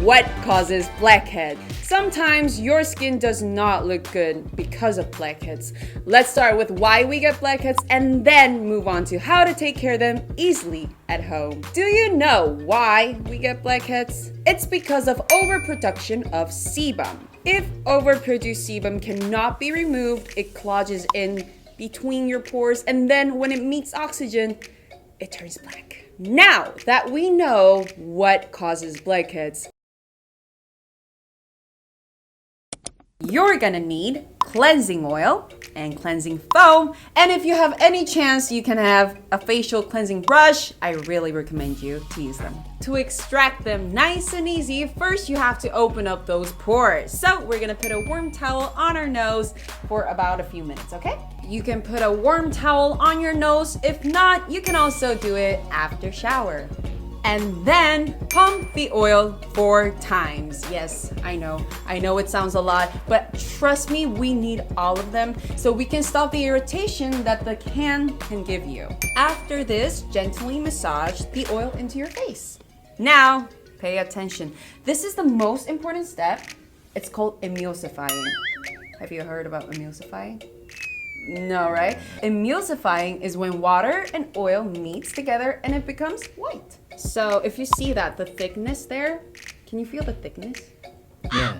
what causes blackhead. Sometimes your skin does not look good because of blackheads. Let's start with why we get blackheads and then move on to how to take care of them easily at home. Do you know why we get blackheads? It's because of overproduction of sebum. If overproduced sebum cannot be removed, it clogs in between your pores, and then when it meets oxygen, it turns black. Now that we know what causes blackheads, you're gonna need cleansing oil and cleansing foam, and if you have any chance you can have a facial cleansing brush. I really recommend you to use them. To extract them nice and easy, first you have to open up those pores. So we're gonna put a warm towel on our nose for about a few minutes, okay? You can put a warm towel on your nose. If not, you can also do it after shower. And then pump the oil 4 times. Yes, I know it sounds a lot, but trust me, we need all of them so we can stop the irritation that the can give you. After this, gently massage the oil into your face. Now, pay attention. This is the most important step. It's called emulsifying. Have you heard about emulsifying? No, right? Emulsifying is when water and oil meets together and it becomes white. So if you see that, the thickness there, can you feel the thickness? Yeah.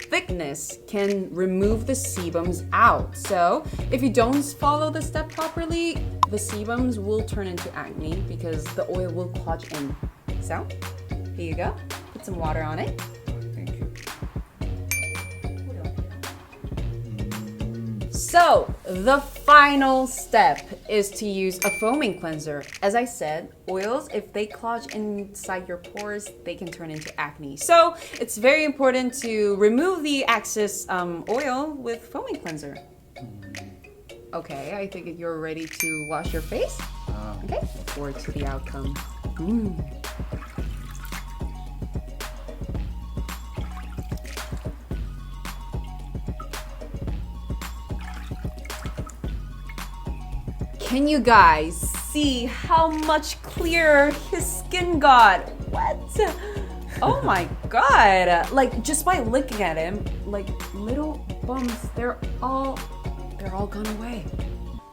Thickness can remove the sebums out. So if you don't follow the step properly, the sebums will turn into acne because the oil will clog in. So here you go. Put some water on it. Thank you. So the final step is to use a foaming cleanser. As I said, oils, if they clog inside your pores, they can turn into acne. So it's very important to remove the excess oil with foaming cleanser. Okay, I think you're ready to wash your face. Okay, look forward to the outcome. Can you guys see how much clearer his skin got? What? Oh my god. Like, just by looking at him, like little bumps, they're all gone away.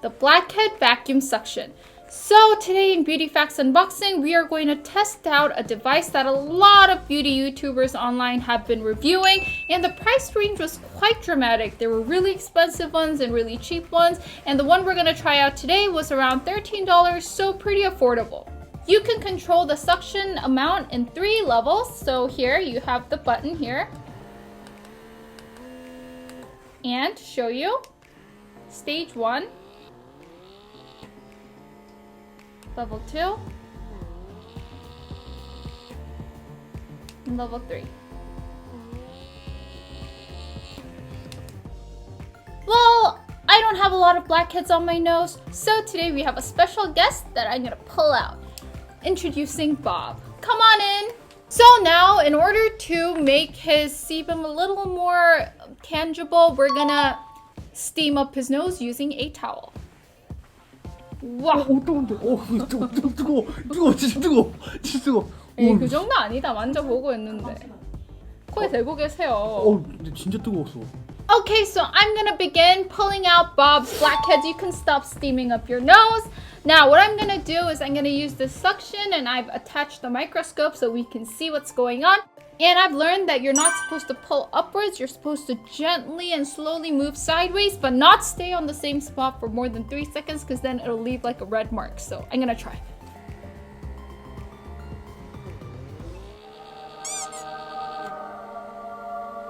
The Blackhead vacuum suction. So today in Beauty Facts Unboxing, we are going to test out a device that a lot of beauty YouTubers online have been reviewing, and the price range was quite dramatic. There were really expensive ones and really cheap ones, and the one we're going to try out today was around $13, so pretty affordable. You can control the suction amount in 3 levels. So here you have the button here. And to show you, stage 1. Level 2, and level 3. Well, I don't have a lot of blackheads on my nose, so today we have a special guest that I'm gonna pull out. Introducing Bob. Come on in. So now, in order to make his sebum a little more tangible, we're gonna steam up his nose using a towel. 와. 뜨거운데. 뜨거워. 진짜 뜨거워. 에이, 그 정도 아니다. 만져보고 했는데. 코에 대고 계세요. 근데 진짜 뜨거웠어. Okay, so I'm gonna begin pulling out Bob's blackheads. You can stop steaming up your nose. Now, what I'm gonna do is I'm gonna use this suction, and I've attached the microscope so we can see what's going on. And I've learned that you're not supposed to pull upwards. You're supposed to gently and slowly move sideways, but not stay on the same spot for more than 3 seconds, because then it'll leave like a red mark. So I'm gonna try.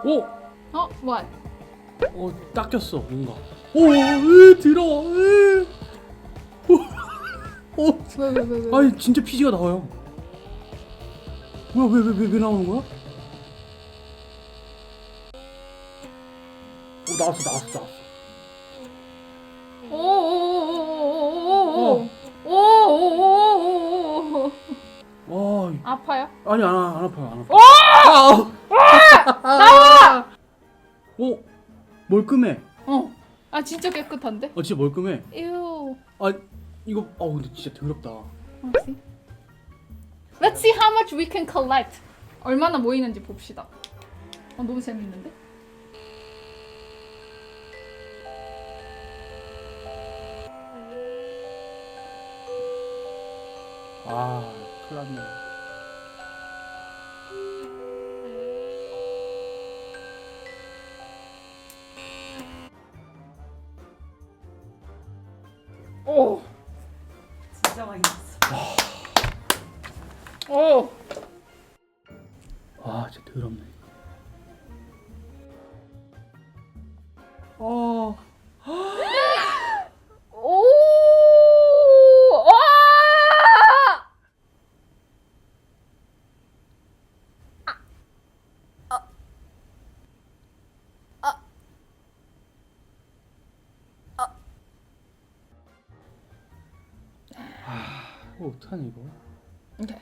오! Oh, what? 닦였어 뭔가. 더러워. 왜? 아니 진짜 피지가 나와요. 뭐야 왜 나오는 거야? 나왔어. 오. 아파요? 아니 안 아파요. 나와! 멀끔해. 아 진짜 깨끗한데? 진짜 멀끔해. Ew. 이거 근데 진짜 더럽다. See? Let's see how much we can collect. 얼마나 모이는지 봅시다. 너무 재밌는데? 아, 큰일 났네. 오! 진짜 많이 났어. 오! 아, 진짜 더럽네. 어. 오! 와! 어떡하니 이거? Okay.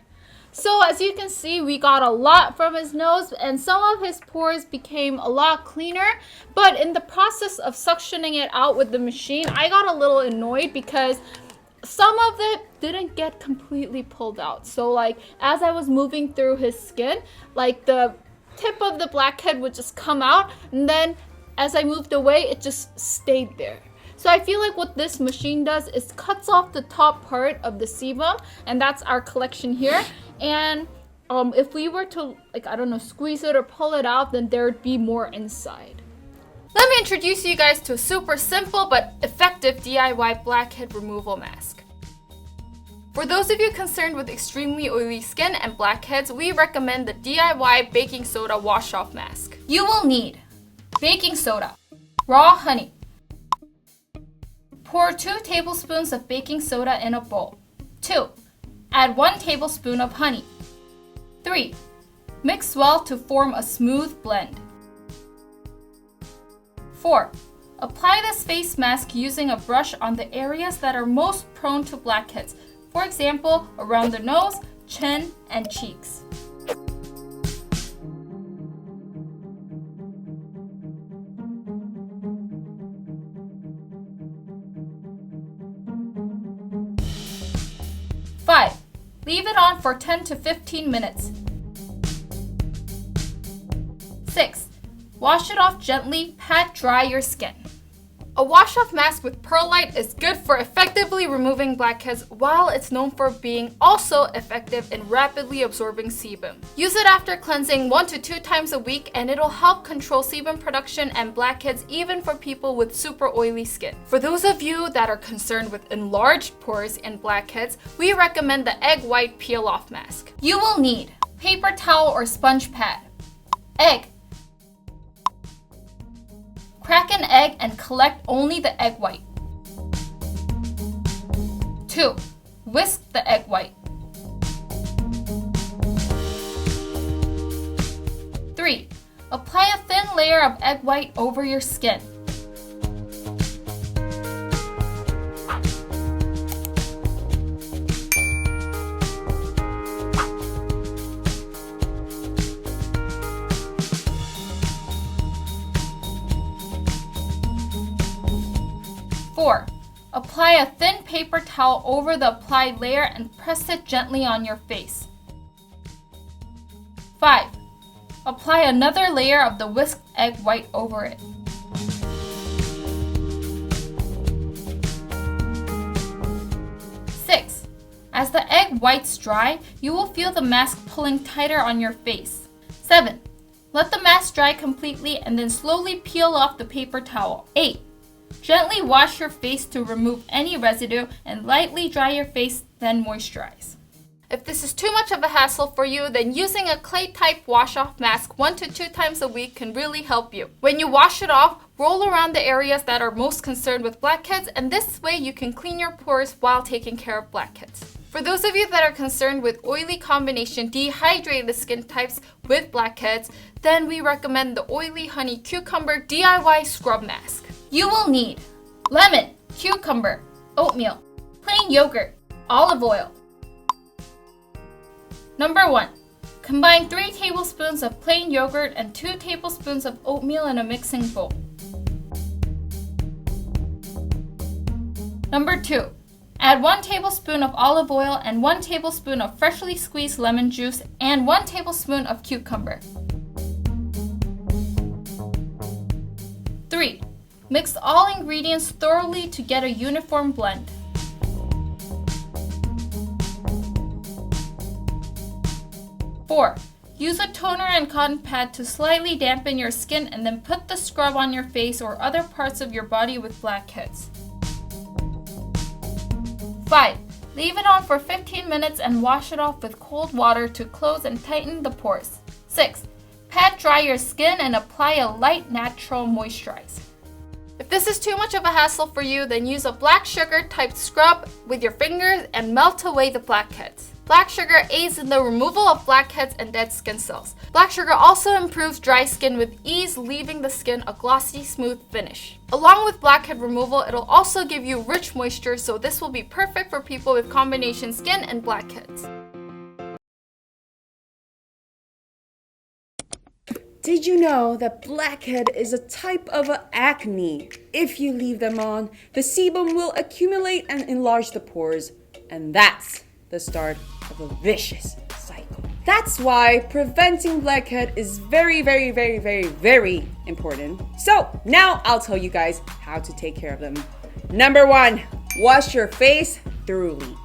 So as you can see, we got a lot from his nose and some of his pores became a lot cleaner. But in the process of suctioning it out with the machine, I got a little annoyed because some of it didn't get completely pulled out. So like as I was moving through his skin, like the tip of the blackhead would just come out, and then as I moved away, it just stayed there. So I feel like what this machine does is cuts off the top part of the sebum, and that's our collection here. And if we were to, like, I don't know, squeeze it or pull it out, then there would be more inside. Let me introduce you guys to a super simple but effective DIY blackhead removal mask. For those of you concerned with extremely oily skin and blackheads, we recommend the DIY baking soda wash-off mask. You will need baking soda, raw honey. Pour 2 tablespoons of baking soda in a bowl. 2. Add 1 tablespoon of honey. 3. Mix well to form a smooth blend. 4. Apply this face mask using a brush on the areas that are most prone to blackheads. For example, around the nose, chin, and cheeks. Leave it on for 10 to 15 minutes. 6. Wash it off gently, pat dry your skin. A wash-off mask with perlite is good for effectively removing blackheads, while it's known for being also effective in rapidly absorbing sebum. Use it after cleansing 1 to 2 times a week, and it'll help control sebum production and blackheads even for people with super oily skin. For those of you that are concerned with enlarged pores and blackheads, we recommend the egg white peel-off mask. You will need paper towel or sponge pad, egg. Crack an egg and collect only the egg white. 2. Whisk the egg white. 3. Apply a thin layer of egg white over your skin. 4. Apply a thin paper towel over the applied layer and press it gently on your face. 5. Apply another layer of the whisked egg white over it. 6. As the egg whites dry, you will feel the mask pulling tighter on your face. 7. Let the mask dry completely and then slowly peel off the paper towel. 8. Gently wash your face to remove any residue and lightly dry your face, then moisturize. If this is too much of a hassle for you, then using a clay type wash-off mask 1 to 2 times a week can really help you. When you wash it off, roll around the areas that are most concerned with blackheads, and this way you can clean your pores while taking care of blackheads. For those of you that are concerned with oily combination dehydrated skin types with blackheads, then we recommend the Oily Honey Cucumber DIY Scrub Mask. You will need lemon, cucumber, oatmeal, plain yogurt, olive oil. Number 1. Combine 3 tablespoons of plain yogurt and 2 tablespoons of oatmeal in a mixing bowl. Number 2. Add 1 tablespoon of olive oil and 1 tablespoon of freshly squeezed lemon juice and 1 tablespoon of cucumber. 3. Mix all ingredients thoroughly to get a uniform blend. 4. Use a toner and cotton pad to slightly dampen your skin and then put the scrub on your face or other parts of your body with blackheads. 5. Leave it on for 15 minutes and wash it off with cold water to close and tighten the pores. 6. Pat dry your skin and apply a light natural moisturizer. If this is too much of a hassle for you, then use a black sugar type scrub with your fingers and melt away the blackheads. Black sugar aids in the removal of blackheads and dead skin cells. Black sugar also improves dry skin with ease, leaving the skin a glossy, smooth finish. Along with blackhead removal, it'll also give you rich moisture, so this will be perfect for people with combination skin and blackheads. Did you know that blackhead is a type of acne? If you leave them on, the sebum will accumulate and enlarge the pores, and that's the start of a vicious cycle. That's why preventing blackhead is very, very, very, very, very important. So now I'll tell you guys how to take care of them. Number 1, wash your face thoroughly.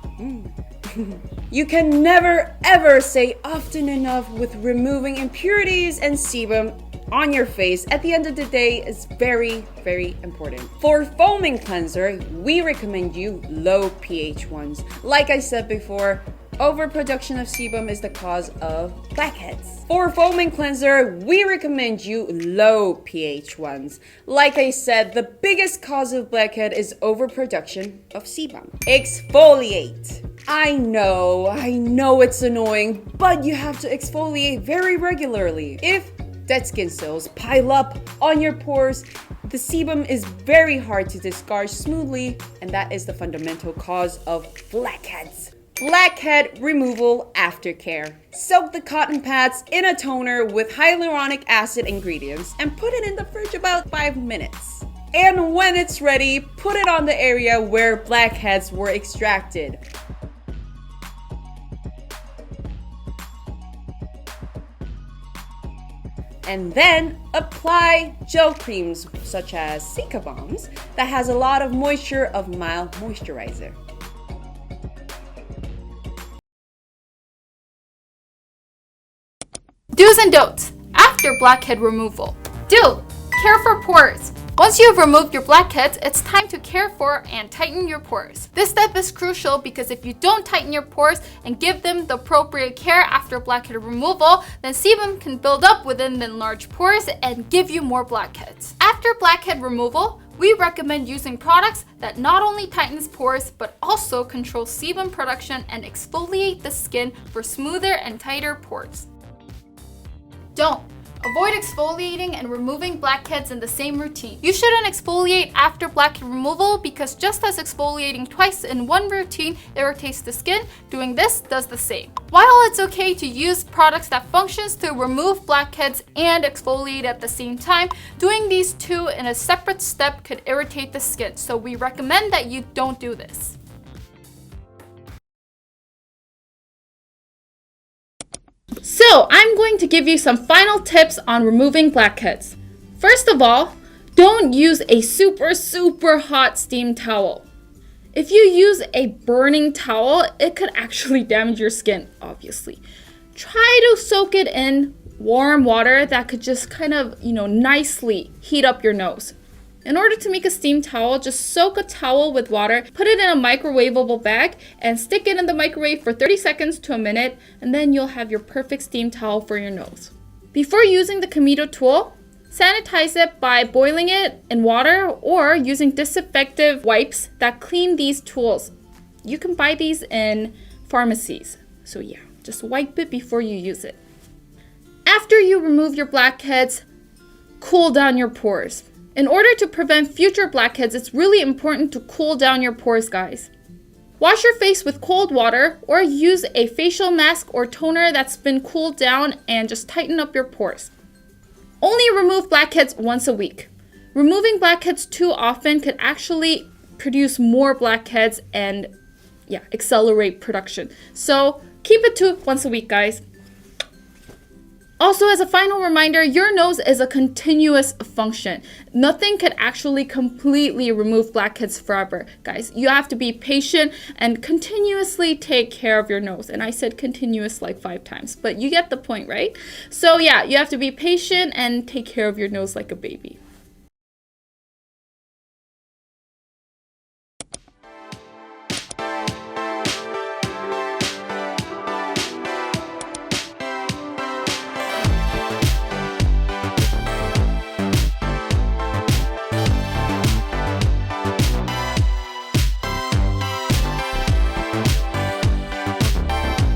You can never ever say often enough with removing impurities and sebum on your face at the end of the day is very, very important. For foaming cleanser, we recommend you low pH ones. Like I said before, overproduction of sebum is the cause of blackheads. For foaming cleanser, we recommend you low pH ones. Like I said, the biggest cause of blackhead is overproduction of sebum. Exfoliate. I know it's annoying, but you have to exfoliate very regularly. If dead skin cells pile up on your pores, the sebum is very hard to discharge smoothly, and that is the fundamental cause of blackheads. Blackhead removal aftercare. Soak the cotton pads in a toner with hyaluronic acid ingredients and put it in the fridge about 5 minutes. And when it's ready, put it on the area where blackheads were extracted. And then apply gel creams such as Cica Bombs that has a lot of moisture of mild moisturizer. Do's and don'ts after blackhead removal. Do. Care for pores. Once you have removed your blackheads, it's time to care for and tighten your pores. This step is crucial because if you don't tighten your pores and give them the appropriate care after blackhead removal, then sebum can build up within the enlarged pores and give you more blackheads. After blackhead removal, we recommend using products that not only tightens pores but also control sebum production and exfoliate the skin for smoother and tighter pores. Don't. Avoid exfoliating and removing blackheads in the same routine. You shouldn't exfoliate after blackhead removal because just as exfoliating twice in one routine irritates the skin, doing this does the same. While it's okay to use products that functions to remove blackheads and exfoliate at the same time, doing these two in a separate step could irritate the skin, so we recommend that you don't do this. So I'm going to give you some final tips on removing blackheads. First of all, don't use a super hot steam towel. If you use a burning towel, it could actually damage your skin, obviously. Try to soak it in warm water that could just kind of, nicely heat up your nose. In order to make a steam towel, just soak a towel with water, put it in a microwavable bag, and stick it in the microwave for 30 seconds to a minute, and then you'll have your perfect steam towel for your nose. Before using the Kamito tool, sanitize it by boiling it in water or using disinfectant wipes that clean these tools. You can buy these in pharmacies. So yeah, just wipe it before you use it. After you remove your blackheads, cool down your pores. In order to prevent future blackheads, it's really important to cool down your pores, guys. Wash your face with cold water or use a facial mask or toner that's been cooled down and just tighten up your pores. Only remove blackheads once a week. Removing blackheads too often could actually produce more blackheads and accelerate production. So keep it to once a week, guys. Also, as a final reminder, your nose is a continuous function. Nothing can actually completely remove blackheads forever, guys. You have to be patient and continuously take care of your nose. And I said continuous like 5 times, but you get the point, right? So yeah, you have to be patient and take care of your nose like a baby.